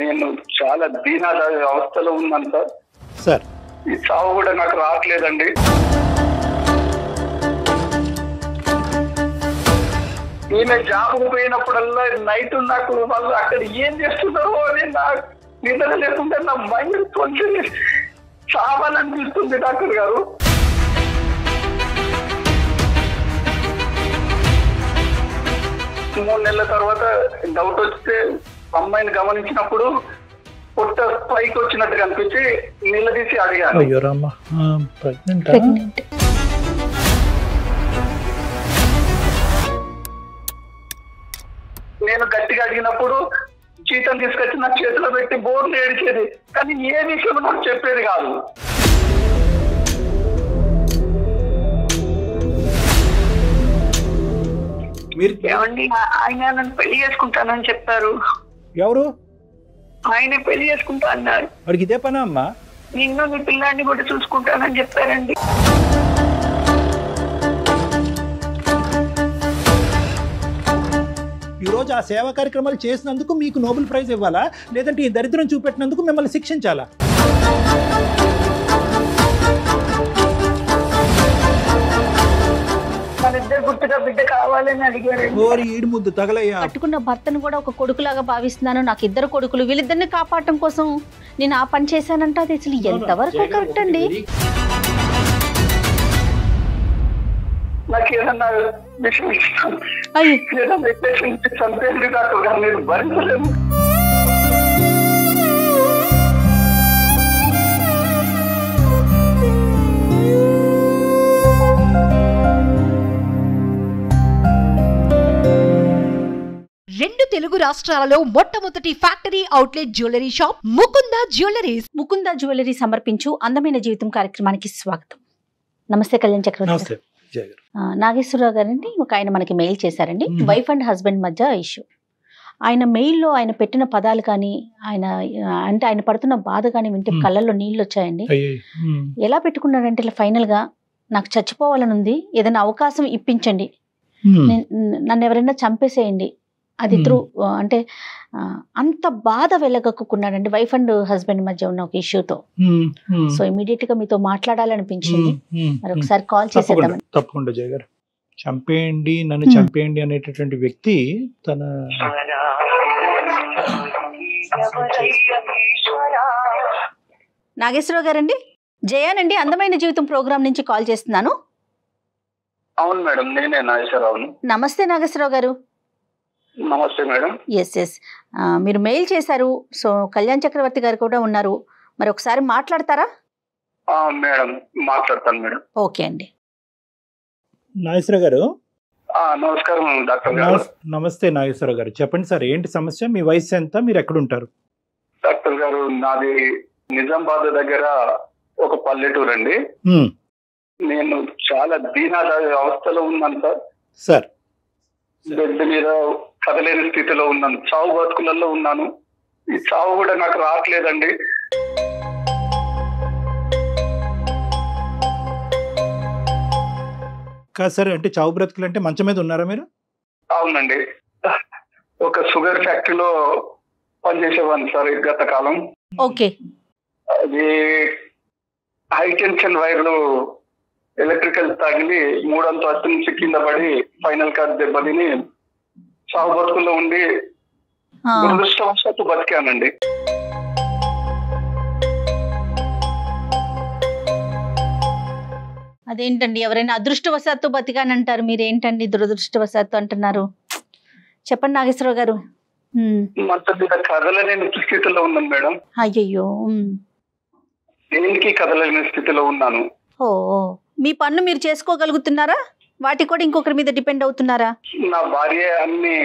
నేను చాలా దీనాద అవస్థలో ఉన్నాను సార్. సార్ ఈ చావు కూడా నాకు రావట్లేదండి. ఈమె జాబ్ పోయినప్పుడల్లా నైట్ నాకు వాళ్ళు అక్కడ ఏం చేస్తున్నారో అని నాకు నిద్ర లేకుండా నా మైండ్ కొంచెం చావాలనిపిస్తుంది డాక్టర్ గారు. మూడు నెలల తర్వాత డౌట్ వస్తే అమ్మాయిని గమనించినప్పుడు పొట్ట పైకి వచ్చినట్టు కనిపించి నిలదీసి అడిగాను. నేను గట్టిగా అడిగినప్పుడు జీతం తీసుకొచ్చి నా చేతిలో పెట్టి బోర్లు ఏడిచేది, కానీ ఏ విషయం నాకు చెప్పేది కాదు. ఏమండి, ఆయన నన్ను పెళ్లి చేసుకుంటానని చెప్పారు. ఎవరు? ఆయన పెళ్లి చేసుకుంటా అన్నారు. వాడికి ఇదే పనా అమ్మా? నిన్ను నీ పిల్లాన్ని కూడా చూసుకుంటానని చెప్పారండి. ఈరోజు ఆ సేవా కార్యక్రమాలు చేసినందుకు మీకు నోబెల్ ప్రైజ్ ఇవ్వాలా, లేదంటే ఈ దరిద్రం చూపెట్టినందుకు మిమ్మల్ని శిక్షించాలా? గుర్తుగా బిడ్డ కావాలని అడిగారు. ఈడు ముద్దు తగలయ్యా. కట్టుకున్న భర్తను కూడా ఒక కొడుకులాగా భావిస్తున్నాను. నాకు 2 కొడుకులు, వీళ్ళిద్దరిని కాపాడటం కోసం నేను ఆ పని చేశానంటే అది అసలు ఎంతవరకు కరెక్ట్ అండి? నాకు ఏదన్నా విషయం ఇస్తాను, చంపేది డాక్టర్ గారు, నేను భరించలేము. రెండు తెలుగు రాష్ట్రాలలో మొట్టమొదటి factory outlet jewellery shop Mukunda jewelleries. Mukunda jewellery సమర్పించు అందమైన జీవితం కార్యక్రమానికి స్వాగతం. నమస్తే కళ్యాణ్ చక్రవర్తి. నాగేశ్వరరావు గారండి, ఒక ఆయన మనకి మెయిల్ చేశారండి. వైఫ్ అండ్ హస్బెండ్ మధ్య ఇష్యూ. ఆయన మెయిల్లో ఆయన పెట్టిన పదాలు కానీ, ఆయన అంటే ఆయన పడుతున్న బాధ కానీ వింటే కళ్ళల్లో నీళ్ళు వచ్చాయండి. ఎలా పెట్టుకున్నాడంటే ఫైనల్ గా, నాకు చచ్చిపోవాలని ఉంది, ఏదైనా అవకాశం ఇప్పించండి, నన్ను ఎవరైనా చంపేసేయండి, అది త్రూ అంటే అంత బాధ వెళ్ళగక్కున్నాడండి వైఫ్ అండ్ హస్బెండ్ మధ్య ఉన్న ఒక ఇష్యూతో. సో ఇమీడియట్ గా మీతో మాట్లాడాలనిపించింది, మరి ఒకసారి కాల్ చేసేద్దాం. తప్పకుండా జయ గారు. చంపేయండి, నన్ను చంపేయండి అనేటటువంటి వ్యక్తి తన నాగేశ్వరరావు గారండి, జయానండి, అందమైన జీవితం ప్రోగ్రామ్ నుంచి కాల్ చేస్తున్నాను. అవును మేడం, నేనే నాగేశ్వరరావును. నమస్తే నాగేశ్వరరావు గారు. నమస్తే మేడం. ఎస్ మీరు మెయిల్ చేశారు. సో కళ్యాణ్ చక్రవర్తి గారు కూడా ఉన్నారు, మరి ఒకసారి మాట్లాడతారా? మేడం మాట్లాడతాను మేడం. ఓకే అండి. నాగేశ్వరరావు గారు. నమస్కారం డాక్టర్ గారు. నమస్తే నాగేశ్వరరావు గారు, చెప్పండి సార్, ఏంటి సమస్య? మీ వయసు ఎంత? మీరు ఎక్కడుంటారు? డాక్టర్ గారు, నాది నిజామాబాద్ దగ్గర ఒక పల్లెటూరు అండి. నేను చాలా దీనాద అవస్థలో ఉన్నాను సార్. సార్ బెడ్ మీద కదలేని స్థితిలో ఉన్నాను, చావు బతుకులలో ఉన్నాను. ఈ చావు కూడా నాకు రావట్లేదండి. కాదు సార్, అంటే చావు బ్రతుకులు అంటే మంచం మీద ఉన్నారా మీరు? అవునండి, ఒక షుగర్ ఫ్యాక్టరీలో పనిచేసేవాడిని సార్ గత కాలం. ఓకే. అది హై టెన్షన్ వైర్లు ఎలక్ట్రికల్ తగిలి 3వ అంతస్తు నుంచి కింద పడి ఫైనల్ కార్డ్ దెబ్బతిని చావు బతుకుల్లో ఉండి దురదృష్టవశాత్తు బతికానండి. అదేంటండి, ఎవరైనా అదృష్టవశాత్తు బతికానంటారు, మీరేంటండి దురదృష్టవశాత్తు అంటున్నారు? చెప్పండి నాగేశ్వరరావు గారు. మొత్తం మీద కదలలేని స్థితిలో ఉన్నాను మేడం. అయ్యయ్యో, దేనికి కదలలేని స్థితిలో ఉన్నాను. ఓ, మీ పనులు మీరు చేసుకోగలుగుతున్నారా? వాటి కూడా ఇంకొకరి మీద డిపెండ్ అవుతున్నారా? నా భార్య అన్ని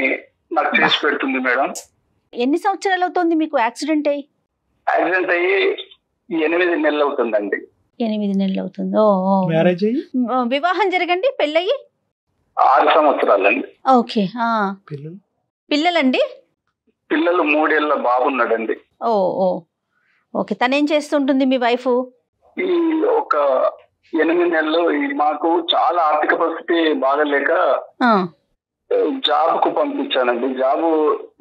నాకు చేసి పెడుతుంది మేడం. ఎన్ని సంవత్సరాలు అవుతుంది మీకు యాక్సిడెంట్ అయ్యి? యాక్సిడెంట్ అయ్యి 8 నెలలు అవుతుందండి. 8 నెలలు అవుతుంది. మ్యారేజ్ అయ్యి వివాహం జరగండి, పెళ్ళయి 6 సంవత్సరాలండి. ఓకే. పిల్లలండి? పిల్లలు 3 ఏళ్ల బాబున్నాడండి. ఓకే. తనేం చేస్తుంటుంది మీ వైఫ్? ఈ ఒక 8 నెలలు మాకు చాలా ఆర్థిక పరిస్థితి బాగలేక జాబ్ కు పంపించానండి. జాబ్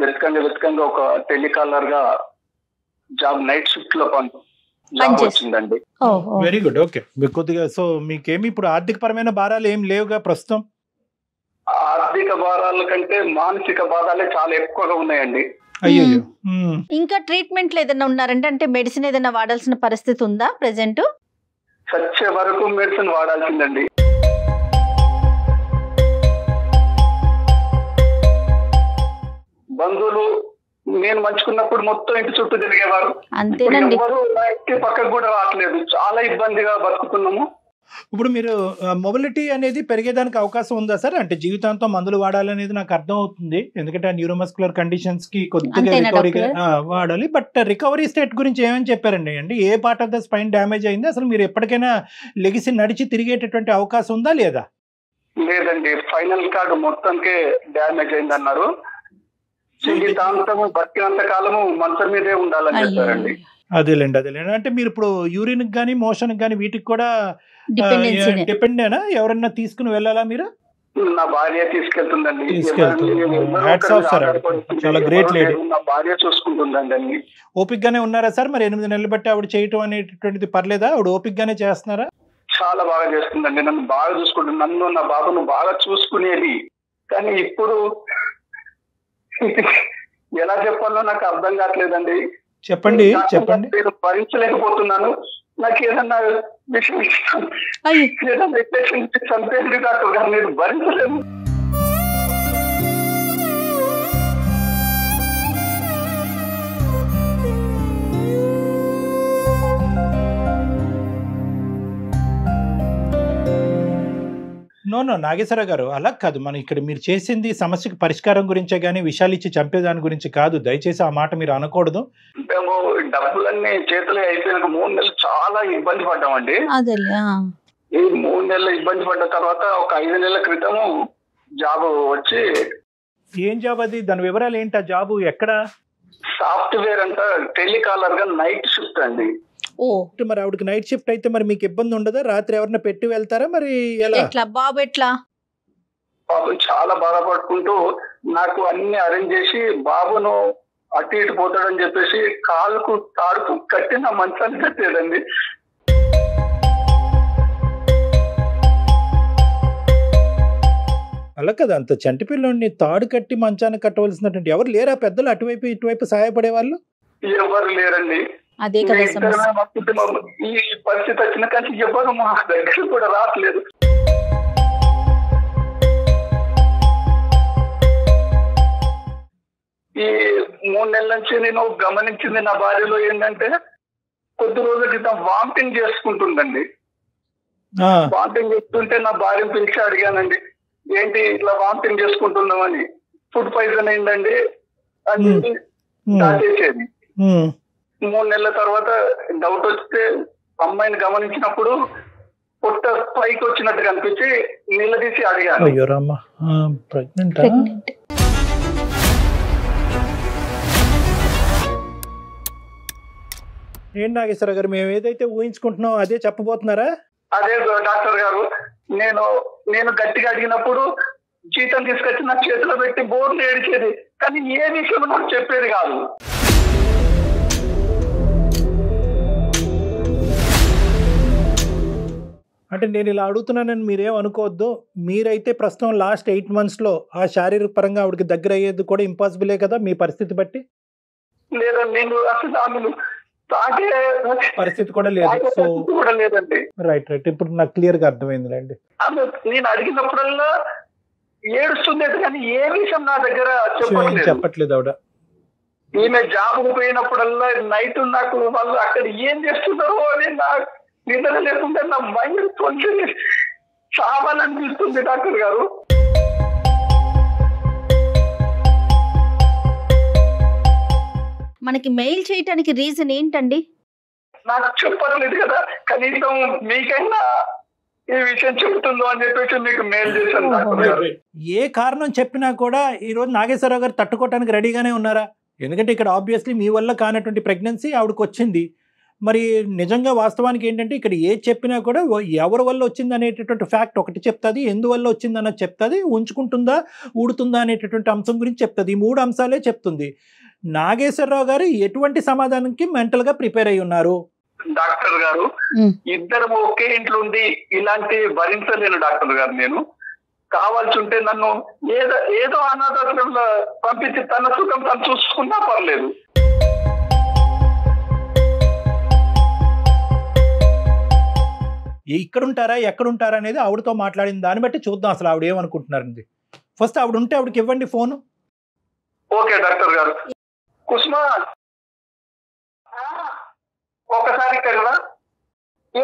వెతకంగా ఒక టెలికాలర్ గా జాబ్ నైట్ షిఫ్ట్ లో జాబ్ వచ్చిందండి. Very good. ఓకే, కొద్దిగా సో మీకేమి ఇప్పుడు ఆర్థిక పరమైన భారాలు ఏం లేవుగా ప్రస్తుతం? ఆర్థిక భారాల కంటే మానసిక బాధాలే చాలా ఎక్కువగా ఉన్నాయండి. అయ్యో. ఇంకా ట్రీట్మెంట్లు ఏదైనా ఉన్నారంటే, అంటే మెడిసిన్ ఏదైనా వాడాల్సిన పరిస్థితి ఉందా ప్రెసెంట్? చచ్చే వరకు మెడిసిన్ వాడాల్సిందండి. బంధువులు నేను మంచుకున్నప్పుడు మొత్తం ఇంటి చుట్టూ తిరిగేవారు. అంతేనండి. ఎవరు నా ఇంటి పక్కకు కూడా రావట్లేదు. చాలా ఇబ్బందిగా బతుకుతున్నాము. ఇప్పుడు మీరు మొబిలిటీ అనేది పెరిగేదానికి అవకాశం ఉందా సార్? అంటే జీవితాంతం మందులు వాడాలనేది నాకు అర్థం అవుతుంది, ఎందుకంటే న్యూరోమస్కులర్ కండిషన్స్ కి కొద్దిగా రికవరీగా వాడాలి. బట్ రికవరీ స్టేట్ గురించి ఏమని చెప్పారండి? అంటే ఏ part of the spine damage అయింది, అసలు మీరు ఎప్పటికైనా లెగిసి నడిచి తిరిగేటటువంటి అవకాశం ఉందా లేదా? లేదండి, ఫైనల్ కార్డు మొత్తంకే డ్యామేజ్ అయింది అన్నారు. జీవితాంతము బతికినంత కాలము మంచం మీదే ఉండాలని చెప్పారండి. అదేలేండి. అంటే మీరు ఇప్పుడు యూరిన్ గానీ మోషన్ గానీ వీటికి కూడా డిపెండేనా? ఎవరన్నా తీసుకుని వెళ్ళాలా మీరు? నా భార్య తీసుకెళ్తుందండి. చాలా గ్రేట్ లేడీ. నా భార్య చూసుకుంటుందండి అన్ని. ఓపిక్ గానే ఉన్నారా సార్? మరి 8 నెలలు బట్టి ఆవిడ చేయటం అనేటువంటిది పర్లేదా? ఆవిడ ఓపిక్ గానే చేస్తున్నారా? చాలా బాగా చేస్తుందండి. నన్ను బాగా చూసుకుంటుంది. నన్ను నా బాబును బాగా చూసుకునేది. కానీ ఇప్పుడు ఎలా చెప్పాలో నాకు అర్థం కావట్లేదండి. చెప్పండి. నేను భరించలేకపోతున్నాను. నాకు ఏదన్నా విషయం ఏదన్నా చంపేది డాక్టర్ గారు, నేను భరించలేను. నో నాగేశ్వరరావు గారు, అలా కాదు. మనం ఇక్కడ మీరు చేసింది సమస్యకు పరిష్కారం గురించే గానీ విషయాలు ఇచ్చి చంపేదాని గురించి కాదు. దయచేసి ఆ మాట మీరు అనకూడదు. మేము డబ్బులన్నీ చేతులు అయిపోయినాక 3 నెలలు చాలా ఇబ్బంది పడ్డామండి. ఈ 3 నెలలు ఇబ్బంది పడ్డ తర్వాత ఒక 5 నెలల క్రితము జాబ్ వచ్చి. ఏం జాబ్ అది? దాని వివరాలు ఏంటి? ఆ జాబ్ ఎక్కడ? సాఫ్ట్వేర్ అంట, టెలికాలర్ గా నైట్ షిఫ్ట్ అండి. మరి ఆవిడకి నైట్ షిఫ్ట్ అయితే మరి మీకు ఇబ్బంది ఉండదా? రాత్రి ఎవరన్నా పెట్టి వెళ్తారా? మరి ఎలా బాబు ఎట్లా? బాబు చాలా బాధపడుకుంటూ నాకు అన్ని అరేంజ్ చేసి బాబును అటు ఇటు పోతాడని చెప్పేసి కాలుకు తాడుకు కట్టి నా మంచాన్ని కట్టేదండి. అలా కదా, అంత చంటి పిల్లోడిని తాడు కట్టి మంచాన్ని కట్టవలసినటువంటి ఎవరు లేరా పెద్దలు అటువైపు ఇటువైపు సహాయపడే వాళ్ళు? ఎవరు లేరండి. అదే కదా ఈ పరిస్థితి వచ్చిన కానీ ఎవరు మా దగ్గర కూడా రావట్లేదు. ఈ 3 నెలల నుంచి నేను గమనించింది నా భార్యలో ఏంటంటే, కొద్ది రోజుల క్రితం వామిటింగ్ చేసుకుంటుందండి. వామిటింగ్ చేస్తుంటే నా భార్యను పిలిచి అడిగానండి, ఏంటి ఇట్లా వామిటింగ్ చేసుకుంటున్నామని. ఫుడ్ పాయిజన్ అయిందండి అని దాచేసేది. 3 నెలల తర్వాత డౌట్ వస్తే అమ్మాయిని గమనించినప్పుడు పొట్ట పైకి వచ్చినట్టు కనిపించి నిలదీసి అడిగాను. ఏంటి నాగేశ్వర గారు, మేము ఏదైతే ఊహించుకుంటున్నాం అదే చెప్పబోతున్నారా? అదే డాక్టర్ గారు, నేను గట్టిగా అడిగినప్పుడు జీతం తీసుకొచ్చి నా చేతిలో పెట్టి బోర్లు ఏడిచేది, కానీ ఏ విషయం నాకు చెప్పేది కాదు. అంటే నేను ఇలా అడుగుతున్నానని మీరేం అనుకోవద్దు. మీరైతే ప్రస్తుతం లాస్ట్ 8 monthsలో ఆ శారీరక పరంగా ఆవిడకి దగ్గర అయ్యేది కూడా ఇంపాసిబులే కదా మీ పరిస్థితి బట్టి? లేదండి, నేను అసలు పరిస్థితి కూడా లేదు. సో లేదండి. రైట్. ఇప్పుడు నాకు క్లియర్ గా అర్థమైందిలేండి. నేను అడిగినప్పుడల్లా ఏడుస్తుంది, కానీ ఏ విషయం నా దగ్గర చెప్పట్లేదు ఆవిడ. ఈమె జాబ్కు పోయినప్పుడల్లా నైట్ నాకు వాళ్ళు అక్కడ ఏం చేస్తున్నారో అని నాకు నిద్ర లేకుండా నా మైండ్ కొంచెం చావాలనిపిస్తుంది డాక్టర్ గారు. మనకి మెయిల్ చేయడానికి రీజన్ ఏంటండి? నాకు చెప్పట్లేదు కదా, కనీసం మీకైనా ఈ విషయం చెప్తుందో అని చెప్పేసి మీకు మెయిల్ చేశాను. ఏ కారణం చెప్పినా కూడా ఈ రోజు నాగేశ్వరరావు గారు తట్టుకోవడానికి రెడీగానే ఉన్నారా? ఎందుకంటే ఇక్కడ ఆబ్వియస్లీ మీ వల్ల కానటువంటి ప్రెగ్నెన్సీ ఆవిడకి వచ్చింది. మరి నిజంగా వాస్తవానికి ఏంటంటే ఇక్కడ ఏది చెప్పినా కూడా ఎవరి వల్ల వచ్చింది అనేటటువంటి ఫ్యాక్ట్ ఒకటి చెప్తుంది, ఎందువల్ల వచ్చింది అన్నది చెప్తుంది, ఉంచుకుంటుందా ఊడుతుందా అనేటటువంటి అంశం గురించి చెప్తుంది. ఈ 3 అంశాలే చెప్తుంది. నాగేశ్వరరావు గారు ఎటువంటి సమాధానానికి మెంటల్ గా ప్రిపేర్ అయి ఉన్నారు? డాక్టర్ గారు, ఇద్దరు ఒకే ఇంట్లో ఉండి ఇలాంటి భరించలేను డాక్టర్ గారు. నేను కావాల్సి ఉంటే నన్ను ఏదో అనాథాశ్రమంలో పంపించి తన సుఖం తను చూసుకున్నా పర్లేదు. ఇక్కడుంటారా ఎక్కడుంటారా అనేది ఆవిడతో మాట్లాడిన దాన్ని బట్టి చూద్దాం అసలు ఆవిడ ఏమనుకుంటున్నారండి. ఫస్ట్ ఆవిడ ఉంటే ఆవిడకి ఇవ్వండి ఫోను. ఓకే డాక్టర్ గారు. కుసుమా, ఒకసారి ఇక్కడ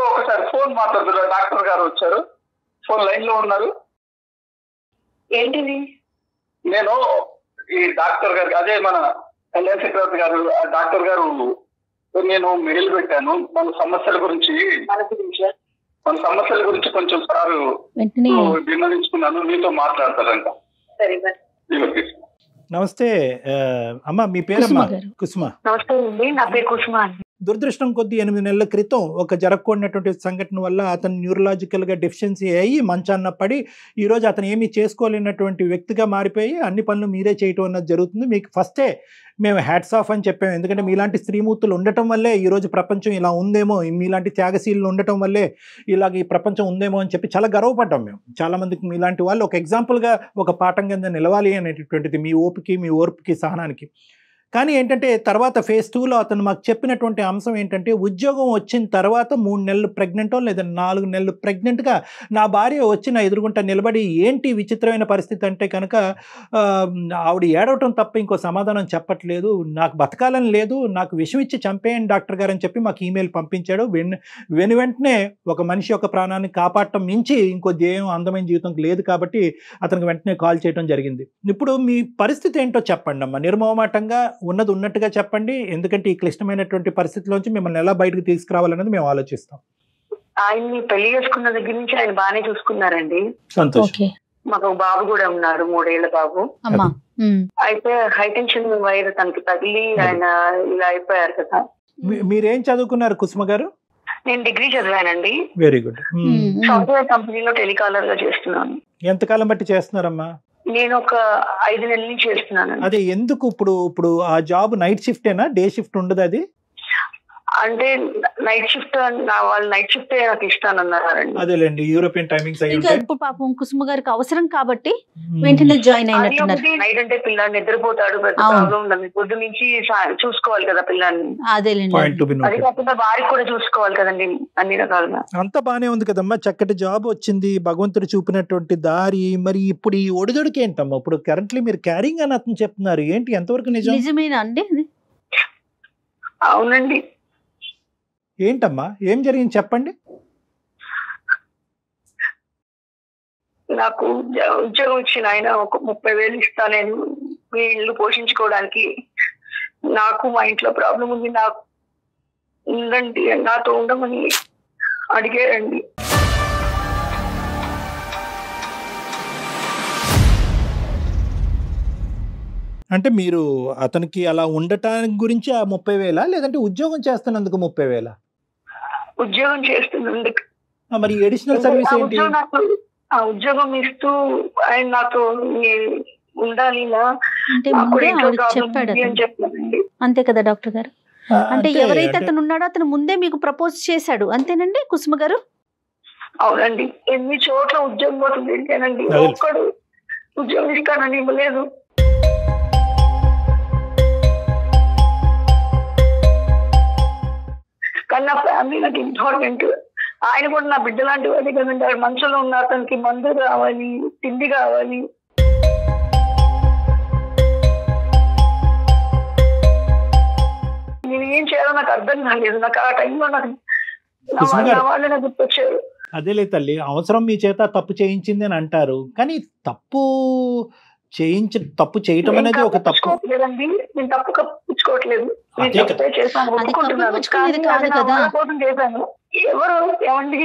ఒకసారి ఫోన్ మాట్లాడుతున్నారు. డాక్టర్ గారు వచ్చారు, ఫోన్ లైన్ లో ఉన్నారు. ఏంటిది? నేను ఈ డాక్టర్ గారు, అదే మన కళ్యాణ్ చక్రవర్తి గారు, డాక్టర్ గారు నేను మెయిల్ పెట్టాను మన సమస్యల గురించి కొంచెం సార్ విన్నవించుకున్నాను, మీతో మాట్లాడతారంట. నమస్తే అమ్మా, మీ పేరమ్మా? కుసుమ. నమస్తే అండి, నా పేరు కుసుమ. దురదృష్టం కొద్ది 8 నెలల క్రితం ఒక జరగకూడనటువంటి సంఘటన వల్ల అతను న్యూరలాజికల్గా డెఫిషియన్సీ అయ్యి మంచాన్న పడి ఈరోజు అతను ఏమీ చేసుకోలేనటువంటి వ్యక్తిగా మారిపోయి అన్ని పనులు మీరే చేయటం అన్నది జరుగుతుంది. మీకు ఫస్టే మేము హ్యాట్స్ ఆఫ్ అని చెప్పాము. ఎందుకంటే మీలాంటి స్త్రీమూర్తులు ఉండటం వల్లే ఈరోజు ప్రపంచం ఇలా ఉందేమో, మీలాంటి త్యాగశీలు ఉండటం వల్లే ఇలాగ ఈ ప్రపంచం ఉందేమో అని చెప్పి చాలా గర్వపడ్డాం మేము. చాలామందికి మీలాంటి వాళ్ళు ఒక ఎగ్జాంపుల్గా ఒక పాఠం కింద నిలవాలి అనేటటువంటిది మీ ఓపికి, మీ ఓర్పుకి, సహనానికి. కానీ ఏంటంటే తర్వాత ఫేజ్ 2లో అతను మాకు చెప్పినటువంటి అంశం ఏంటంటే, ఉద్యోగం వచ్చిన తర్వాత 3 నెలలు ప్రెగ్నెంటో లేదా 4 నెలలు ప్రెగ్నెంట్గా నా భార్య వచ్చి నా ఎదురుగుంట నిలబడి ఏంటి విచిత్రమైన పరిస్థితి అంటే కనుక ఆవిడ ఏడవటం తప్ప ఇంకో సమాధానం చెప్పట్లేదు, నాకు బతకాలని లేదు, నాకు విషం ఇచ్చి చంపేయండి డాక్టర్ గారు అని చెప్పి మాకు ఈమెయిల్ పంపించాడు. వెంటనే ఒక మనిషి యొక్క ప్రాణాన్ని కాపాడటం మించి ఇంకో ధ్యేయం అందమైన జీవితం లేదు కాబట్టి అతనికి వెంటనే కాల్ చేయడం జరిగింది. ఇప్పుడు మీ పరిస్థితి ఏంటో చెప్పండి అమ్మా, నిర్మోహమాటంగా ఉన్నది ఉన్నట్టుగా చెప్పండి. ఎందుకంటే ఈ క్లిష్టమైనటువంటి పరిస్థితిలోంచి మిమ్మల్ని ఎలా బయటకు తీసుకురావాలన్నది మేము ఆలోచిస్తాం. ఆయన్ని పెళ్లి చేసుకున్న దగ్గర నుంచి ఆయన బాగానే చూసుకున్నారండి. సంతోషం. మాకు ఒక బాబు కూడా ఉన్నారు, 3 ఏళ్ల బాబు. అయితే హైటెన్షన్ వైర్ తనకి తగిలి ఆయన ఇలా అయిపోయారు కదా. మీరేం చదువుకున్నారు కుసుమ గారు? నేను డిగ్రీ చదివానండి. Very good. సాఫ్ట్వేర్ కంపెనీలో టెలికాలర్ గా చేస్తున్నాను. ఎంతకాలం బట్టి చేస్తున్నారమ్మా? నేను ఒక 5 నెలల నుంచి చేస్తున్నాను. అదే ఎందుకు ఇప్పుడు ఆ జాబ్ నైట్ షిఫ్టేనా, డే షిఫ్ట్ ఉండదు? అది అంటే నైట్ షిఫ్ట్, వాళ్ళు నైట్ షిఫ్ట్ నాకు ఇష్టాన్ని అన్నారండి. అదేలేండి, యూరోపియన్ టైమింగ్స్ అయ్యి ఉంటాయి. ఇప్పుడు పాపం కుసుమ గారికి అవసరం కాబట్టి వెంటనే జాయిన్ అయినట్టున్నారు. నైట్ అంటే పిల్లాన్ని నిద్రపోతాడు, పెద్ద ప్రాబ్లం ఉండదు. పొద్దు నుంచి చూసుకోవాలి కదా పిల్లాన్ని. అదేలేండి, అది కాకుండా వారికి కూడా చూసుకోవాలి కదండి అన్ని రకాలుగా. అంతా బానే ఉంది కదమ్మా, చక్కటి జాబ్ వచ్చింది, భగవంతుడు చూపినటువంటి దారి. మరి ఇప్పుడు ఈ ఒడిదొడికి ఏంటమ్మా? ఇప్పుడు కరెంట్లీ మీరు క్యారింగ్ అని అతను చెప్తున్నారు, ఏంటి ఎంతవరకు నిజం? నిజమేనా అండి? అవునండి. ఏంటమ్మా, ఏం జరిగింది చెప్పండి. నాకు ఉద్యోగం ఇచ్చిన ఆయన ఒక 30,000 ఇస్తా, నేను మీ ఇల్లు పోషించుకోవడానికి. నాకు మా ఇంట్లో ప్రాబ్లం ఉంది, నాకు ఉండండి, నాతో ఉండమని అడిగారండి. అంటే మీరు అతనికి అలా ఉండటానికి గురించి ఆ 30,000 లేదంటే ఉద్యోగం చేస్తున్నందుకు 30,000? ఉద్యోగం చేస్తున్నందుకు. మరి అడిషనల్ సర్వీస్ ఏంటి? ఆ ఉద్యోగం ఇస్తూ ఆయన నాతో ఉండాలి చెప్పాడండి. అంతే కదా డాక్టర్ గారు? అంటే ఎవరైతే అతను ఉన్నాడో అతను ముందే మీకు ప్రపోజ్ చేశాడు, అంతేనండి కుసుమ గారు? అవునండి. ఎన్ని చోట్ల ఉద్యోగం పోతుంది ఏంటేనండి, ఒక్కడు ఉద్యోగం ఇస్తానని ఇవ్వలేదు. కానీ నా ఫ్యామిలీ నాకు ఇంపార్టెంట్. ఆయన కూడా నా బిడ్డ లాంటి వాడి కదండి. మనసులో ఉన్న అతనికి మందు కావాలి, తిండి కావాలి. నేను ఏం చేయాలో నాకు అర్థం కాలేదు. నాకు ఆ టైంలో నాకు వాళ్ళే నాకు గుర్తొచ్చారు. అదేలే తల్లి, అవసరం మీ చేత తప్పు చేయించింది అని అంటారు, కానీ తప్పు చేయటం అనేది ఒక తప్పు లేదండి. నేను తప్పు కప్పించుకోవట్లేదు, చేశాను, ఒప్పుకుంటున్నాను. చేశాను. ఎవరు ఏమండి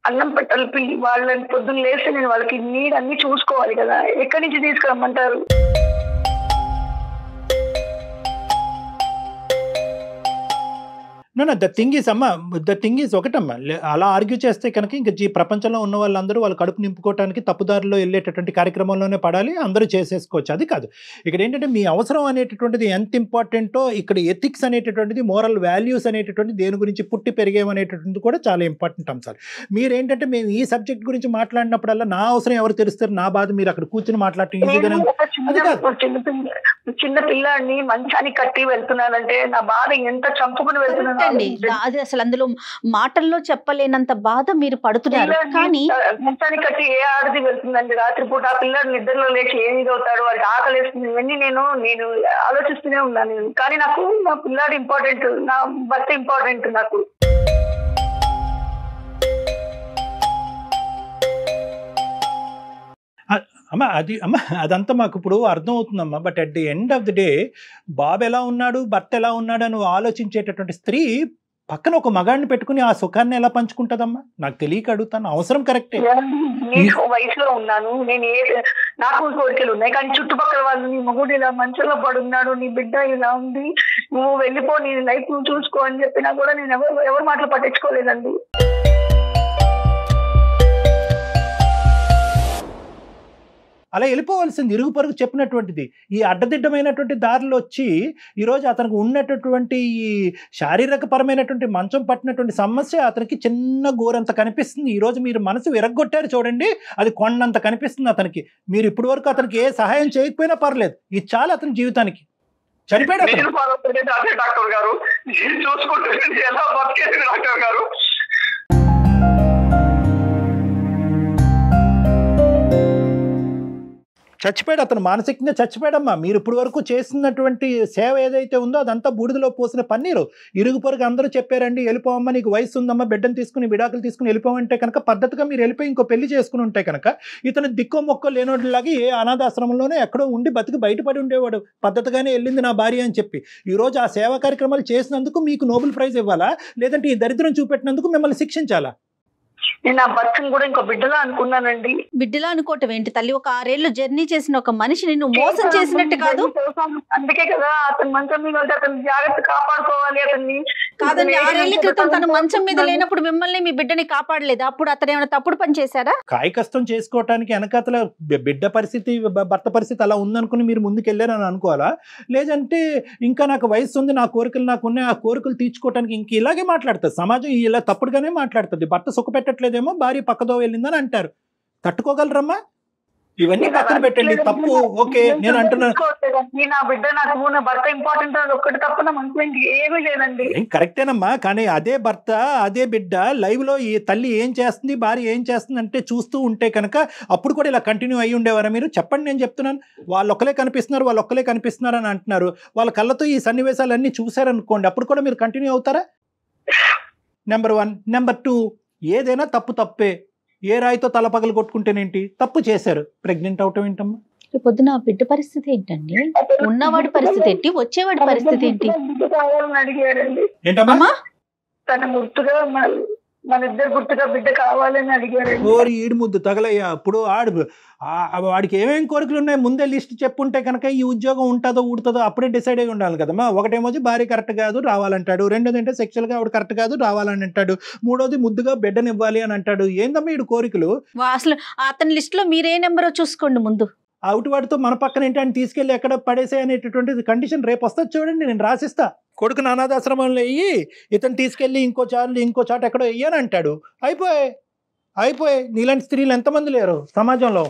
అన్నం పెట్టాలి పిల్లి, వాళ్ళని పొద్దున్న లేస్తే నేను వాళ్ళకి నీడ్ అన్ని చూసుకోవాలి కదా, ఎక్కడి నుంచి తీసుకురమ్మంటారు? ద థింగ్ ఈజ్ ఒకటమ్మా, అలా ఆర్గ్యూ చేస్తే కనుక ఇంకా ప్రపంచంలో ఉన్న వాళ్ళందరూ వాళ్ళు కడుపు నింపుకోవడానికి తప్పుదారిలో వెళ్ళేటటువంటి కార్యక్రమంలోనే పడాలి, అందరూ చేసేసుకోవచ్చు. అది కాదు ఇక్కడ ఏంటంటే మీ అవసరం అనేటటువంటిది ఎంత ఇంపార్టెంటో ఇక్కడ ఎథిక్స్ అనేటటువంటిది, మోరల్ వాల్యూస్ అనేటటువంటిది, దేని గురించి పుట్టి పెరిగేమనేటటువంటిది కూడా చాలా ఇంపార్టెంట్ అంశాలు. మీరేంటంటే మేము ఈ సబ్జెక్ట్ గురించి మాట్లాడినప్పుడల్లా నా అవసరం ఎవరు తెలుస్తారు, నా బాధ మీరు అక్కడ కూర్చొని మాట్లాడటం ఈజీగానే. అది కాదు, చిన్న పిల్లాడిని మంచానికి కట్టి వెళ్తున్నానంటే నా బాధ ఎంత చంపుకుని వెళ్తున్నాను. అది అసలు అందులో మాటల్లో చెప్పలేనంత బాధ మీరు పడుతున్నారు. కానీ మంచానికి కట్టి ఏ ఆడది వెళ్తుందండి రాత్రిపూట? ఆ పిల్లాడు నిద్రలో లేచి ఏమి అవుతాడు, వాడికి ఆకలేస్తుంది, ఇవన్నీ నేను ఆలోచిస్తూనే ఉన్నాను. కానీ నాకు నా పిల్లాడు ఇంపార్టెంట్, నా భర్త ఇంపార్టెంట్ నాకు. అదంతా మాకు ఇప్పుడు అర్థం అవుతుందమ్మా. But at the end of the day బాబు ఎలా ఉన్నాడు, భర్త ఎలా ఉన్నాడు అని ఆలోచించేటటువంటి స్త్రీ పక్కన ఒక మగాడిని పెట్టుకుని ఆ సుఖాన్ని ఎలా పంచుకుంటదమ్మా? నాకు తెలియక అడుగుతాను. అవసరం కరెక్టే. వయసులో ఉన్నాను నేను, నాకు కోరికలు ఉన్నాయి, కానీ చుట్టుపక్కల వాళ్ళు నీ మగుడు ఇలా మంచంలో పడున్నాడు, నీ బిడ్డ ఇలా ఉంది, నువ్వు వెళ్ళిపో, నీ లైఫ్ నువ్వు చూసుకో అని చెప్పినా కూడా నేను ఎవరి మాటలు పట్టించుకోలేదండి. అలా వెళ్ళిపోవాల్సింది. ఇరుగు పొరుగు చెప్పినటువంటిది ఈ అడ్డదిడ్డమైనటువంటి దారిలో వచ్చి ఈరోజు అతనికి ఉన్నటువంటి ఈ శారీరక పరమైనటువంటి మంచం పట్టినటువంటి సమస్య అతనికి చిన్న గోరంత కనిపిస్తుంది. ఈరోజు మీరు మనసు విరగ్గొట్టారు చూడండి, అది కొండంత కనిపిస్తుంది అతనికి. మీరు ఇప్పటి వరకు అతనికి ఏ సహాయం చేయకపోయినా పర్లేదు, ఇది చాలా అతని జీవితానికి. చనిపోయాడు డాక్టర్ గారు, చూసుకుంటే ఎలా బతికేది డాక్టర్ గారు. చచ్చిపోయాడు అతను, మానసికంగా చచ్చిపోయాడమ్మా. మీరు ఇప్పుడు వరకు చేసినటువంటి సేవ ఏదైతే ఉందో అదంతా బూడిదలో పోసిన పన్నీరు. ఇరుగు పొరుగు అందరూ చెప్పారండి వెళ్ళిపోవమ్మా, నీకు వయసు ఉందమ్మా, బిడ్డను తీసుకుని విడాకులు తీసుకుని వెళ్ళిపోమంటే కనుక పద్ధతిగా మీరు వెళ్ళిపోయి ఇంకో పెళ్లి చేసుకుని ఉంటే కనుక ఇతను దిక్కో మొక్కో లేనోడిలాగా ఏ అనాథాశ్రమంలోనే ఎక్కడో ఉండి బతికి బయటపడి ఉండేవాడు. పద్ధతిగానే వెళ్ళింది నా భార్య అని చెప్పి. ఈరోజు ఆ సేవా కార్యక్రమాలు చేసినందుకు మీకు నోబెల్ ప్రైజ్ ఇవ్వాలా, లేదంటే ఈ దరిద్రం చూపెట్టినందుకు మిమ్మల్ని శిక్షించాలా? నేను ఆ భర్తను కూడా ఇంకో బిడ్డలా అనుకున్నానండి. బిడ్డలా అనుకోవటం ఏంటి తల్లి? ఒక 6 ఏళ్ళు జర్నీ చేసిన ఒక మనిషి నిన్ను మోసం చేసినట్టు కాదు. అందుకే కదా అతను మంచం మీద ఉంటే అతను జాగ్రత్త కాపాడుకోవాలి అతన్ని. కాదండి, 6 ఏళ్ల క్రితం తను మంచం మీద లేనప్పుడు మిమ్మల్ని మీ బిడ్డని కాపాడలేదు. అప్పుడు అతను ఏమైనా తప్పుడు పని చేశారా? కాయ కష్టం చేసుకోవటానికి వెనకాతల బిడ్డ పరిస్థితి, భర్త పరిస్థితి అలా ఉందనుకుని మీరు ముందుకెళ్ళారని అనుకోవాలా? లేదంటే ఇంకా నాకు వయసు ఉంది, నా కోరికలు నాకు ఉన్నాయి, ఆ కోరికలు తీర్చుకోవటానికి ఇంక ఇలాగే మాట్లాడుతుంది సమాజం. ఇలా తప్పుడుగానే మాట్లాడుతుంది. భర్త సుఖ పెట్టట్లేదేమో, భార్య పక్కదో వెళ్ళిందని అంటారు. తట్టుకోగలరమ్మా? ఇవన్నీ పక్కన పెట్టండి. తప్పు ఓకే, నేను అంటున్నాను నా బిడ్డ నాకు నా భర్త ఇంపార్టెంట్ అని ఒక్కటి తప్ప నా మనసులో ఏమీ లేదండి. కరెక్టేనమ్మా, కానీ అదే భర్త అదే బిడ్డ లైవ్ లో ఈ తల్లి ఏం చేస్తుంది, భార్య ఏం చేస్తుంది అంటే చూస్తూ ఉంటే కనుక అప్పుడు కూడా ఇలా కంటిన్యూ అయ్యి ఉండేవారా మీరు? చెప్పండి, నేను చెప్తున్నాను. వాళ్ళు ఒక్కలే కనిపిస్తున్నారు అని అంటున్నారు. వాళ్ళ కళ్ళతో ఈ సన్నివేశాలన్నీ చూసారనుకోండి, అప్పుడు కూడా మీరు కంటిన్యూ అవుతారా? నెంబర్ 1. నెంబర్ 2, ఏదైనా తప్పే. ఏ రాయితో తల పగలు కొట్టుకుంటేనేంటి? తప్పు చేశారు, ప్రెగ్నెంట్ అవటం ఏంటమ్మా? పొద్దున బిడ్డ పరిస్థితి ఏంటండి? ఉన్నవాడి పరిస్థితి ఏంటి, వచ్చేవాడి పరిస్థితి ఏంటి? ఏంటమ్మా? తన గుర్తుగా మన ఇద్దరు గుర్తుగా బిడ్డ కావాలని అడిగారు. ఓరి ఈడు ముద్దు తగలయ్యా. ఇప్పుడు వాడికి ఏమేమి కోరికలు ఉన్నాయి ముందే లిస్ట్ చెప్పుంటే కనుక ఈ ఉద్యోగం ఉంటుందో ఊడుతుందో అప్పుడే డిసైడ్ అయ్యి ఉండాలి కదమ్మా. ఒకటేమో భార్య కరెక్ట్ కాదు రావాలంటాడు, రెండోది అంటే సెక్షువల్గా ఆవిడ కరెక్ట్ కాదు రావాలని అంటాడు, మూడోది ముద్దుగా బిడ్డనివ్వాలి అని అంటాడు. ఏందమ్మా ఈడు కోరికలు? అసలు అతని లిస్ట్ లో మీరే నెంబరో చూసుకోండి ముందు. అవుట్ వాడితో మన పక్కన ఏంటి అని తీసుకెళ్ళి ఎక్కడ పడేసే అనేటటువంటి కండిషన్ రేపు వస్తుంది చూడండి, నేను రాసిస్తా. కొడుకు అనాథాశ్రమంలో వెయ్యి, ఇతను తీసుకెళ్ళి ఇంకో చాట ఎక్కడో వెయ్యని అంటాడు. అయిపోయి నీలాంటి స్త్రీలు ఎంతమంది లేరు సమాజంలో?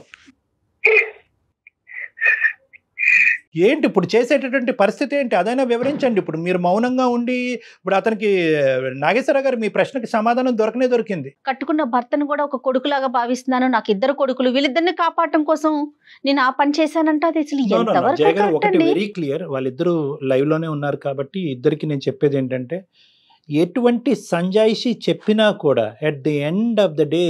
ఏంటి ఇప్పుడు చేసేటటువంటి పరిస్థితి ఏంటి? అదైనా వివరించండి. ఇప్పుడు మీరు మౌనంగా ఉండి ఇప్పుడు అతనికి నాగేశ్వరరావు గారు మీ ప్రశ్నకి సమాధానం దొరికింది. కట్టుకున్న భర్తను కూడా ఒక కొడుకులాగా భావిస్తున్నాను, నాకు 2 కొడుకులు, వీళ్ళిద్దరిని కాపాడటం కోసం నేను ఆ పని చేశానంటే అది అసలు ఎంతవరకు? ఒకటి వెరీ క్లియర్, వాళ్ళిద్దరూ లైవ్ లోనే ఉన్నారు కాబట్టి ఇద్దరికి నేను చెప్పేది ఏంటంటే, ఎటువంటి సంజాయిషి చెప్పినా కూడా at the end of the day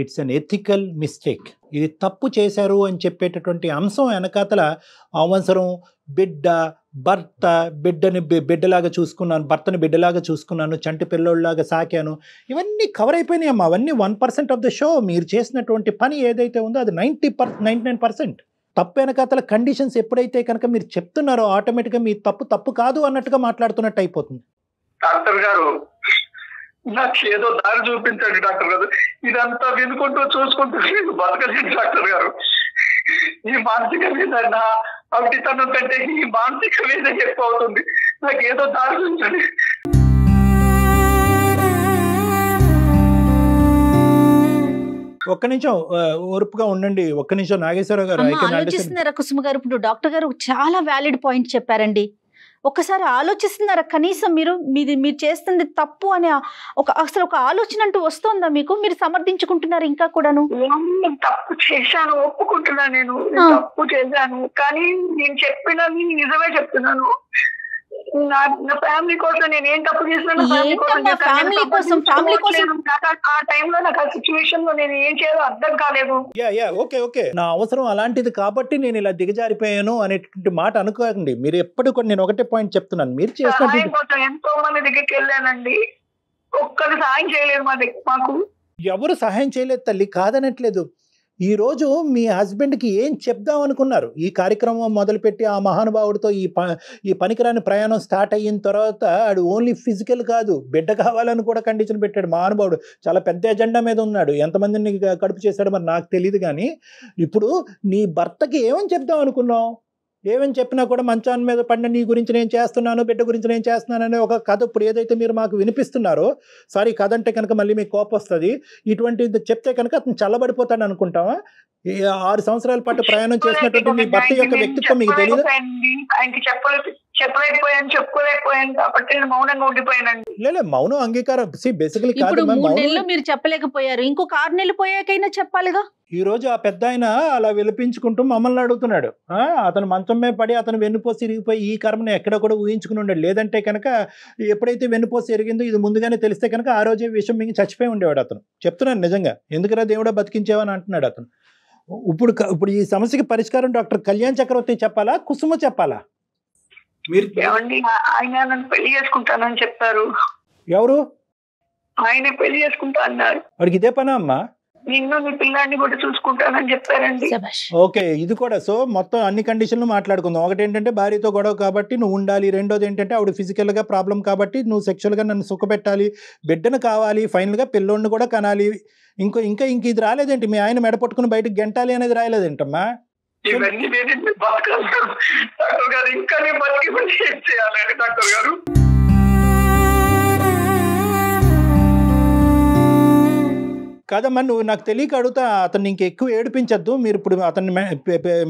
it's an ethical mistake. ఇది తప్పు చేశారు అని చెప్పేటటువంటి అంశం వెనకాతల అవసరం భర్త బిడ్డలాగా చూసుకున్నాను, భర్తని బిడ్డలాగా చూసుకున్నాను, చంటి పిల్లోళ్ళలాగా సాకాను, ఇవన్నీ కవర్ అయిపోయినాయి అమ్మా. అవన్నీ 1% ఆఫ్ ద షో. మీరు చేసినటువంటి పని ఏదైతే ఉందో అది 99%. తప్పు వెనకాతల కండిషన్స్ ఎప్పుడైతే కనుక మీరు చెప్తున్నారో ఆటోమేటిక్గా మీ తప్పు కాదు అన్నట్టుగా మాట్లాడుతున్నట్టు అయిపోతుంది. డాక్టర్ గారు నాకు ఏదో దారి చూపించండి డాక్టర్ గారు, ఇదంతా వినుకుంటూ చూసుకుంటూ బతకలేదు డాక్టర్ గారు. ఈ మానసిక వేదన అవిటితనం కంటే ఈ మానసిక వేదన ఎక్కువ అవుతుంది, నాకు ఏదో దారి చూపించండి. ఒక్క నిమిషం ఓర్పుగా ఉండండి, ఒక్క నిమిషం నాగేశ్వరరావు గారు. ఆలోచిస్తున్నారా కుసుమ గారు? ఇప్పుడు డాక్టర్ గారు చాలా వ్యాలిడ్ పాయింట్ చెప్పారండి. ఒక్కసారి ఆలోచిస్తున్నారా కనీసం? మీరు చేస్తుంది తప్పు అని అసలు ఒక ఆలోచన అంటూ వస్తుందా మీకు? మీరు సమర్థించుకుంటున్నారు ఇంకా కూడాను? తప్పు చేశాను, ఒప్పుకుంటున్నా, నేను తప్పు చేశాను, కానీ నేను చెప్పినది నిజమే చెప్తున్నాను. నా ఫ్యామిలీ కోసం నేను ఏం తప్పు చేసినా ఫ్యామిలీ కోసం ఆ టైంలో నాకు ఆ సిచ్యువేషన్ లో నేను ఏం చేయాలో అర్థం కాలేదు. ఓకే నా అవసరం అలాంటిది కాబట్టి నేను ఇలా దిగజారిపోయాను అనేటువంటి మాట అనుకోకండి. మీరు ఎప్పుడు కూడా నేను ఒకటే పాయింట్ చెప్తున్నాను, మీరు చేసిన ఎంతో మంది దగ్గరికి వెళ్ళానండి, ఒక్కరు సహాయం చేయలేదు మాకు. ఎవరు సహాయం చేయలేదు తల్లి, కాదనట్లేదు. ఈ రోజు మీ హస్బెండ్కి ఏం చెప్దాం అనుకున్నారు? ఈ కార్యక్రమం మొదలుపెట్టి ఆ మహానుభావుడితో ఈ పనికిరాని ప్రయాణం స్టార్ట్ అయిన తర్వాత ఆడు ఓన్లీ ఫిజికల్ కాదు, బిడ్డ కావాలని కూడా కండిషన్ పెట్టాడు మహానుభావుడు. చాలా పెద్ద ఎజెండా మీద ఉన్నాడు. ఎంతమందిని కడుపు చేశాడు మరి నాకు తెలియదు. కానీ ఇప్పుడు నీ భర్తకి ఏమని చెప్దాం అనుకున్నావు? ఏమని చెప్పినా కూడా మంచాన్ని మీద పడిన నీ గురించి నేను చేస్తున్నాను, బిడ్డ గురించి నేను చేస్తున్నాను అనే ఒక కథ ఇప్పుడు ఏదైతే మీరు మాకు వినిపిస్తున్నారో, సారీ కథ అంటే కనుక మళ్ళీ మీకు కోపం వస్తుంది, ఇటువంటిది చెప్తే కనుక అతను చల్లబడిపోతాడు అనుకుంటావా? 6 సంవత్సరాల పాటు ప్రయాణం చేసినటువంటి మీ భర్త యొక్క వ్యక్తిత్వం మీకు తెలియదు? చెప్పుకోలేకపోయాను కాబట్టి నేను మౌనంగా ఉండిపోయానండి. లేదు, మౌనం అంగీకారం బేసికలీ కాదు. 3 నెలలు మీరు చెప్పలేకపోయారు, ఇంకొక 6 నెలలు పోయాకైనా చెప్పాలిగా. ఈ రోజు ఆ పెద్ద ఆయన అలా విలిపించుకుంటూ మమ్మల్ని అడుగుతున్నాడు. అతను మంచం మీద పడి అతను వెన్నుపోసి ఇరిగిపోయి ఈ కర్మను ఎక్కడ కూడా ఊహించుకుని ఉండడు. లేదంటే కనుక ఎప్పుడైతే వెన్నుపోసి ఎరిగిందో ఇది ముందుగానే తెలిస్తే కనుక ఆ రోజే విషయం మింగి చచ్చిపోయి ఉండేవాడు అతను. చెప్తున్నాను నిజంగా, ఎందుకురా దేవుడా బతికించేవని అంటున్నాడు అతను. ఇప్పుడు ఈ సమస్యకి పరిష్కారం డాక్టర్ కళ్యాణ్ చక్రవర్తి చెప్పాలా, కుసుమ చెప్పాలా? మీరు ఆయన నన్ను పెళ్లి చేసుకుంటానని చెప్పారు. ఎవరు? ఆయన పెళ్లి చేసుకుంటా అన్నారు. వాడికి ఇదే పనా అమ్మా? నిన్ను నీ పిల్లాన్ని కూడా చూసుకుంటానని చెప్పారండి. ఓకే, ఇది కూడా. సో మొత్తం అన్ని కండిషన్లు మాట్లాడుకుందాం. ఒకటి ఏంటంటే భార్యతో గొడవ కాబట్టి నువ్వు ఉండాలి, రెండోది ఏంటంటే ఆవిడ ఫిజికల్గా ప్రాబ్లం కాబట్టి నువ్వు సెక్షువల్గా నన్ను సుఖపెట్టాలి, బిడ్డను కావాలి, ఫైనల్గా పిల్లోడిని కూడా కనాలి. ఇంక ఇది రాలేదేంటి? మీ ఆయన మెడపట్టుకుని బయటకు గెంటాలి అనేది రాయలేదేంటమ్మా? ఇవన్నీ డాక్టర్ గారు, ఇంకా ఏం చేయాలండి డాక్టర్ గారు? కాదమ్మా, నువ్వు నాకు తెలియక అడుగుతా, అతన్ని ఇంకెక్కువ ఏడిపించద్దు. మీరు ఇప్పుడు అతన్ని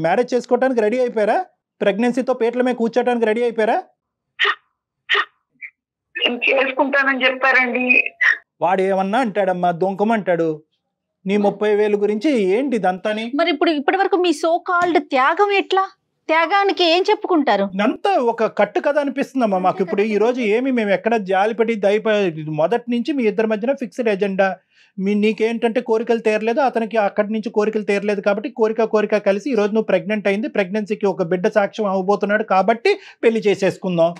మ్యారేజ్ చేసుకోవడానికి రెడీ అయిపోయారా? ప్రెగ్నెన్సీతో పేట్ల మీద కూర్చోడానికి రెడీ అయిపోయారా? చేసుకుంటానని చెప్పారండి. వాడు ఏమన్నా అంటాడమ్మా, దొంకమంటాడు. నీ 30,000 గురించి ఏంటి ఇదంతాని? మరి ఇప్పటి వరకు మీ సో కాల్డ్ త్యాగం ఎట్లా? త్యాగానికి ఏం చెప్పుకుంటారు? అంతా ఒక కట్టు కథ అనిపిస్తుందమ్మా మాకు. ఇప్పుడు ఈ రోజు మేము ఎక్కడ జాలిపడి మొదటి నుంచి మీ ఇద్దరి మధ్యన ఫిక్స్డ్ ఎజెండా. నీకేంటంటే కోరికలు తీరలేదు, అతనికి అక్కడి నుంచి కోరికలు తీరలేదు కాబట్టి కోరిక కలిసి ఈ రోజు నువ్వు ప్రెగ్నెంట్ అయింది, ప్రెగ్నెన్సీకి ఒక బిడ్డ సాక్ష్యం అవ్వబోతున్నాడు కాబట్టి పెళ్లి చేసేసుకుందాం.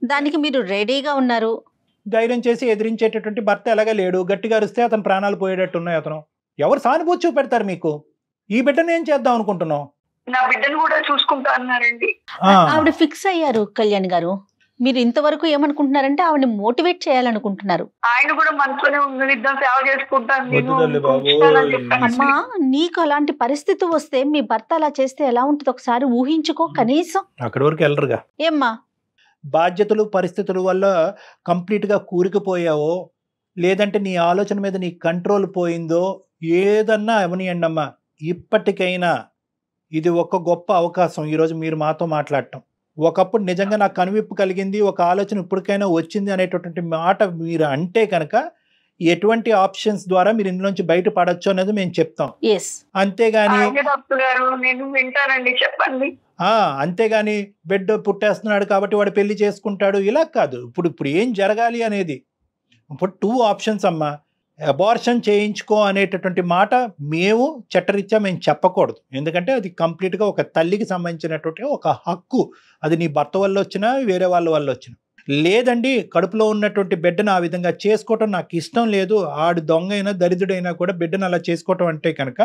దానికి మీరు రెడీగా ఉన్నారు. ధైర్యం చేసి ఎదిరించేటటువంటి భర్త ఎలాగా లేడు. గట్టిగా అరిస్తే అతను ప్రాణాలు పోయేటట్టు ఉన్నాయి. అతను ఎవరు సానుభూతి చూపెడతారు మీకు? ఈ బిడ్డను ఏం చేద్దాం అనుకుంటున్నావు? నా బిడ్డను కూడా చూసుకుంటా అన్నారండి. ఆవిడ ఫిక్స్ అయ్యారు కళ్యాణ్ గారు. మీరు ఇంతవరకు ఏమనుకుంటున్నారంటే ఆవిడని మోటివేట్ చేయాలనుకుంటున్నారు. ఆయన కూడా మనసులోనే ఉండనిద్దాం, సేవ చేసుకుంటాను. అమ్మా, నీకు అలాంటి పరిస్థితి వస్తే మీ భర్త అలా చేస్తే ఎలా ఉంటుంది ఒకసారి ఊహించుకో కనీసం. అక్కడి వరకు వెళ్ళరుగా. ఏమ్మా, బాధ్యతలు పరిస్థితుల వల్ల కంప్లీట్గా కూరుకుపోయావో, లేదంటే నీ ఆలోచన మీద నీ కంట్రోల్ పోయిందో, ఏదన్నా అవనియండి అమ్మా, ఇప్పటికైనా ఇది ఒక గొప్ప అవకాశం ఈరోజు మీరు మాతో మాట్లాడటం. ఒకప్పుడు నిజంగా నాకు కనువిప్పు కలిగింది, ఒక ఆలోచన ఇప్పటికైనా వచ్చింది అనేటటువంటి మాట మీరు అంటే కనుక ఎటువంటి ఆప్షన్స్ ద్వారా మీరు ఇందులోంచి బయటపడచ్చు అనేది మేము చెప్తాం. అంతేగాని అంతేగాని బిడ్డ పుట్టేస్తున్నాడు కాబట్టి వాడు పెళ్లి చేసుకుంటాడు ఇలా కాదు. ఇప్పుడు ఏం జరగాలి అనేది ఇప్పుడు 2 ఆప్షన్స్ అమ్మా. అబార్షన్ చేయించుకో అనేటటువంటి మాట మేము చట్టరీత్యా మేము చెప్పకూడదు. ఎందుకంటే అది కంప్లీట్గా ఒక తల్లికి సంబంధించినటువంటి ఒక హక్కు. అది నీ భర్త వల్ల వచ్చినా వేరే వాళ్ళ వల్ల వచ్చినా. లేదండి, కడుపులో ఉన్నటువంటి బిడ్డను ఆ విధంగా చేసుకోవటం నాకు ఇష్టం లేదు, ఆడు దొంగ అయినా దరిద్రుడైనా కూడా బిడ్డను అలా చేసుకోవటం అంటే కనుక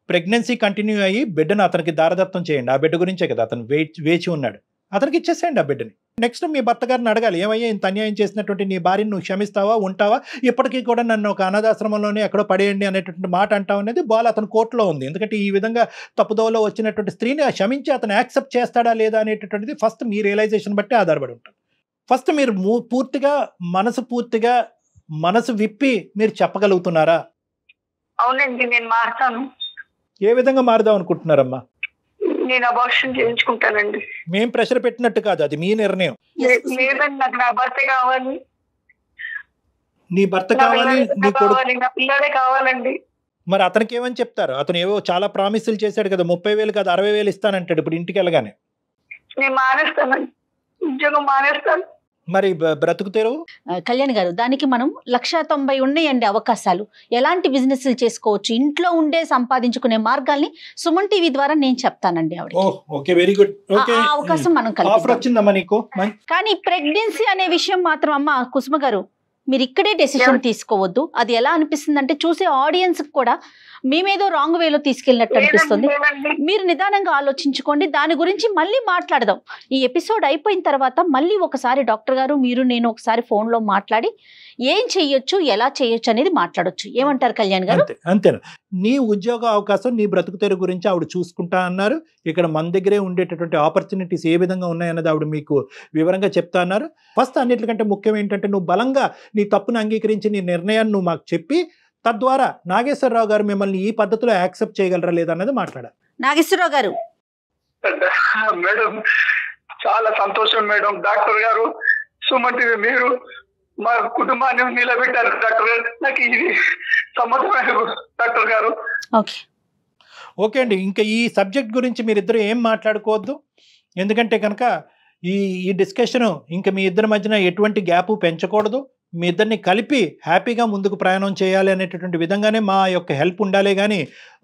ప్రెగ్నెన్సీ కంటిన్యూ అయ్యి బిడ్డను అతనికి దారదత్తం చేయండి. ఆ బిడ్డ గురించే కదా అతను వేచి ఉన్నాడు, అతనికి ఇచ్చేసేయండి ఆ బిడ్డని. నెక్స్ట్ మీ భర్త గారిని అడగాలి, ఏమయ్యా ఇంత అన్యాయం చేసినటువంటి నీ భార్యను నువ్వు క్షమిస్తావా, ఉంటావా, ఇప్పటికీ కూడా నన్ను ఒక అనాథాశ్రమంలోనే ఎక్కడో పడేయండి అనేటువంటి మాట అంటావు అనేది బాల్ అతను కోర్టులో ఉంది. ఎందుకంటే ఈ విధంగా తప్పుదోవలో వచ్చినటువంటి స్త్రీని క్షమించి అతను యాక్సెప్ట్ చేస్తాడా లేదా అనేటటువంటిది ఫస్ట్ మీ రియలైజేషన్ బట్టి ఆధారపడి ఉంటుంది. ఫస్ట్ మీరు పూర్తిగా మనసు విప్పి మీరు చెప్పగలుగుతున్నారా? అవునండి, నేను మారుతాను. ఏ విధంగా మారుదాం అనుకుంటున్నారమ్మా? నేను అబార్షన్ చేయించుకుంటానండి. మేం ప్రెషర్ పెట్టినట్టు కాదు, అది మీ నిర్ణయం. లేదండి, నాకు నా భర్త కావాలి. నీ భర్త కావాలి, నీ కొడుకు, నా పిల్లడే కావాలండి. మరి అతనికి ఏమని చెప్తారు? అతను ఏవో చాలా ప్రామిసులు చేశాడు కదా, 30,000 కాదు 60,000 ఇస్తానంటాడు ఇప్పుడు ఇంటికి వెళ్ళగానే. నేను మానేస్తానండి, ఉద్యోగం మానేస్తాను. మరి బ్రతుకు తెరువు? కళ్యాణ్ గారు, దానికి మనం 190 ఉన్నాయండి అవకాశాలు. ఎలాంటి బిజినెస్లు చేసుకోవచ్చు, ఇంట్లో ఉండే సంపాదించుకునే మార్గాల్ని సుమన్ టీవీ ద్వారా నేను చెప్తానండి ఆవిడ. Okay, very good. ఓకే, అవకాశం మనం ఆఫర్ వచ్చిందమ్మా నీకు. కానీ ప్రెగ్నెన్సీ అనే విషయం మాత్రం అమ్మ కుసుమ గారు మీరు ఇక్కడే డెసిషన్ తీసుకోవద్దు. అది ఎలా అనిపిస్తుంది అంటే చూసే ఆడియన్స్ కూడా మేమేదో రాంగ్ వేలో తీసుకెళ్ళినట్టు అనిపిస్తుంది. మీరు నిదానంగా ఆలోచించుకోండి, దాని గురించి మళ్ళీ మాట్లాడదాం. ఈ ఎపిసోడ్ అయిపోయిన తర్వాత మళ్ళీ ఒకసారి డాక్టర్ గారు మీరు నేను ఒకసారి ఫోన్లో మాట్లాడి ఏం చెయ్యొచ్చు, ఎలా చేయొచ్చు అనేది మాట్లాడొచ్చు. ఏమంటారు కళ్యాణ్ గారు? అంతేనా? నీ ఉద్యోగ అవకాశం, నీ బ్రతుకు తెరువు గురించి ఆవిడ చూసుకుంటా అన్నారు. ఇక్కడ మన దగ్గరే ఉండేటటువంటి ఆపర్చునిటీస్ ఏ విధంగా ఉన్నాయన్నది ఆవిడ మీకు వివరంగా చెప్తా అన్నారు. ఫస్ట్ అన్నిటికంటే ముఖ్యం ఏంటంటే నువ్వు బలంగా నీ తప్పును అంగీకరించి నీ నిర్ణయాన్ని నువ్వు మాకు చెప్పి తద్వారా నాగేశ్వరరావు గారు మిమ్మల్ని ఈ పద్ధతిలో యాక్సెప్ట్ చేయగలరా లేదా అన్నది మాట్లాడాలి. నాగేశ్వరరావు గారు. మేడం చాలా సంతోషం మేడం. డాక్టర్ గారు, సుమన్ టీవీ మీరు మా కుటుంబాన్ని నిలబెట్టారు డాక్టర్ గారు. నాకు ఇది సమ్మతమైన డాక్టర్ గారు. ఓకే అండి, ఇంకా ఈ సబ్జెక్ట్ గురించి మీరిద్దరు ఏం మాట్లాడుకోవద్దు. ఎందుకంటే కనుక ఈ డిస్కషన్ ఇంకా మీ ఇద్దరి మధ్యన ఎటువంటి గ్యాప్ పెంచకూడదు. మీ ఇద్దరిని కలిపి హ్యాపీగా ముందుకు ప్రయాణం చేయాలి అనేటటువంటి విధంగానే మా యొక్క హెల్ప్ ఉండాలి. కానీ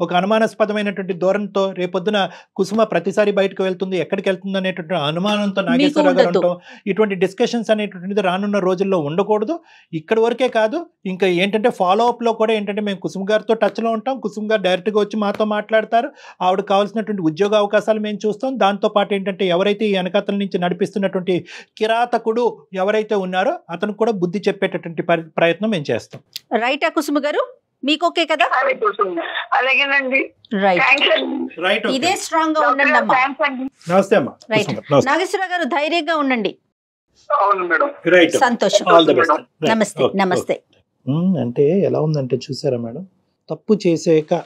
ఒక అనుమానాస్పదమైనటువంటి ధోరణితో రేపొద్దున కుసుమ ప్రతిసారి బయటకు వెళ్తుంది, ఎక్కడికి వెళ్తుంది అనేటువంటి అనుమానంతో నాగేశ్వరరావు గారు ఉంటాం. ఇటువంటి డిస్కషన్స్ అనేటువంటిది రానున్న రోజుల్లో ఉండకూడదు. ఇక్కడి వరకే కాదు, ఇంకా ఏంటంటే ఫాలోఅప్లో కూడా ఏంటంటే మేము కుసుమ గారితో టచ్లో ఉంటాం. కుసుమ గారు డైరెక్ట్గా వచ్చి మాతో మాట్లాడతారు. ఆవిడకి కావాల్సినటువంటి ఉద్యోగ అవకాశాలు మేము చూస్తాం. దాంతోపాటు ఏంటంటే ఎవరైతే ఈ వెనకతల నుంచి నడిపిస్తున్నటువంటి కిరాతకుడు ఎవరైతే ఉన్నారో అతను కూడా బుద్ధి చెప్పేటటువంటి ప్రయత్నం మేము చేస్తాం. రైటా కుసుమ గారు? మీకు ఓకే కదా? అలాగేనండి. రైట్, ఇదే స్ట్రాంగ్ గా ఉండండి అమ్మా. నమస్తే అమ్మా. రైట్, నాగేశ్వరరావు గారు ధైర్యంగా ఉండండి. సంతోషం. నమస్తే. నమస్తే. అంటే ఎలా ఉందంటే చూసారా మేడం, తప్పు చేసాక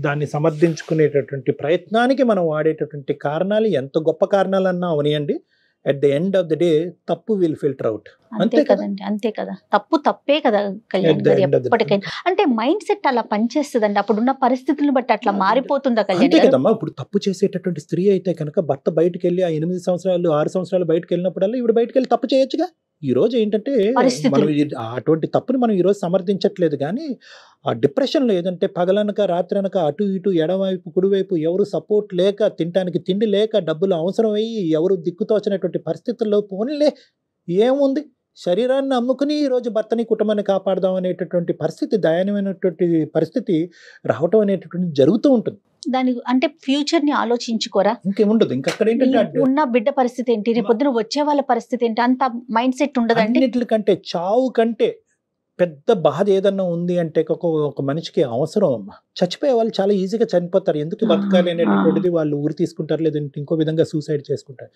దాన్ని సమర్థించుకునేటటువంటి ప్రయత్నానికి మనం వాడేటటువంటి కారణాలు ఎంత గొప్ప కారణాలన్నా అవనియండి, at the end of the day తప్పు విల్ ఫిల్టర్ అవుట్. అంతే కదండి, అంతే కదా. తప్పు తప్పే కదా కళ్యాణ్ గారు ఎప్పటికైనా. అంటే మైండ్ సెట్ అలా పనిచేస్తుందండి, అప్పుడున్న పరిస్థితులను బట్టి అట్లా మారిపోతుందా కళ్యాణ్ గారు? కదమ్మా, ఇప్పుడు తప్పు చేసేటటువంటి స్త్రీ అయితే కనుక భర్త బయటకు వెళ్ళి ఆ 8 సంవత్సరాలు 6 సంవత్సరాలు బయటకు వెళ్ళినప్పుడల్లా ఈవిడ బయటకు వెళ్ళి తప్పు చేయొచ్చుగా. ఈ రోజు ఏంటంటే మనం అటువంటి తప్పుని మనం ఈరోజు సమర్థించట్లేదు. కానీ ఆ డిప్రెషన్లో ఏదంటే పగలనక రాత్రనక అటు ఇటు ఎడమవైపు కుడివైపు ఎవరు సపోర్ట్ లేక, తినడానికి తిండి లేక, డబ్బులు అవసరం అయ్యి ఎవరు దిక్కుతోచినటువంటి పరిస్థితుల్లో పోనీలే ఏముంది శరీరాన్ని అమ్ముకుని ఈరోజు భర్తని కుటుంబాన్ని కాపాడదాం అనేటటువంటి పరిస్థితి, దయనీయమైనటువంటి పరిస్థితి రావటం అనేటటువంటి జరుగుతూ ఉంటుంది. దాని అంటే ఫ్యూచర్ ని ఆలోచించుకోరా? ఇంకేముండదు. ఇంకా అక్కడ ఏంటంటే ఉన్న బిడ్డ పరిస్థితి ఏంటి, రేపు పొద్దున వచ్చే వాళ్ళ పరిస్థితి ఏంటి, అంత మైండ్ సెట్ ఉండదండి. అన్నిటికంటే చావు కంటే పెద్ద బాధ ఏదన్నా ఉంది అంటే ఒక మనిషికి అవసరం అమ్మా. చచ్చిపోయే వాళ్ళు చాలా ఈజీగా చనిపోతారు. ఎందుకు బతకాలి అనేటటువంటిది వాళ్ళు ఊరి తీసుకుంటారు, లేదంటే ఇంకో విధంగా సూసైడ్ చేసుకుంటారు.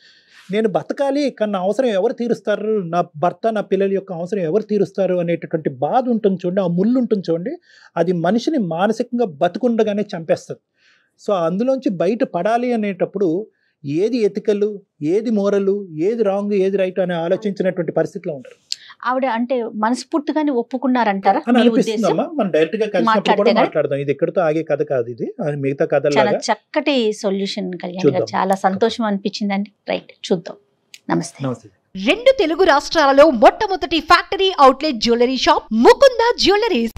నేను బతకాలి కన్నా అవసరం ఎవరు తీరుస్తారు, నా భర్త నా పిల్లల యొక్క అవసరం ఎవరు తీరుస్తారు అనేటటువంటి బాధ ఉంటుంది చూడండి, ఆ ముళ్ళు ఉంటుంది చూడండి, అది మనిషిని మానసికంగా బతుకుండగానే చంపేస్తుంది. సో అందులోంచి బయట పడాలి అనేటప్పుడు ఏది ఎతికలు, ఏది మోరలు, ఏది రాంగ్, ఏది రైట్ అని ఆలోచించినటువంటి పరిస్థితిలో ఉంటారు. ఆవిడ అంటే మనస్ఫూర్తిగానే ఒప్పుకున్నారంటారా? మనం డైరెక్ట్ గా కలిసినప్పుడు కూడా మాట్లాడదాం. ఇది ఎక్కడితో ఆగే కథ కాదు, ఇది మిగతా కథ. చాలా చక్కటి సొల్యూషన్ కళ్యాణ్ గారు, చాలా సంతోషం అనిపించిందండి. రైట్, చూద్దాం. నమస్తే. నమస్తే. 2 తెలుగు రాష్ట్రాలలో మొట్టమొదటి factory outlet jewellery shop Mukunda jewelleries.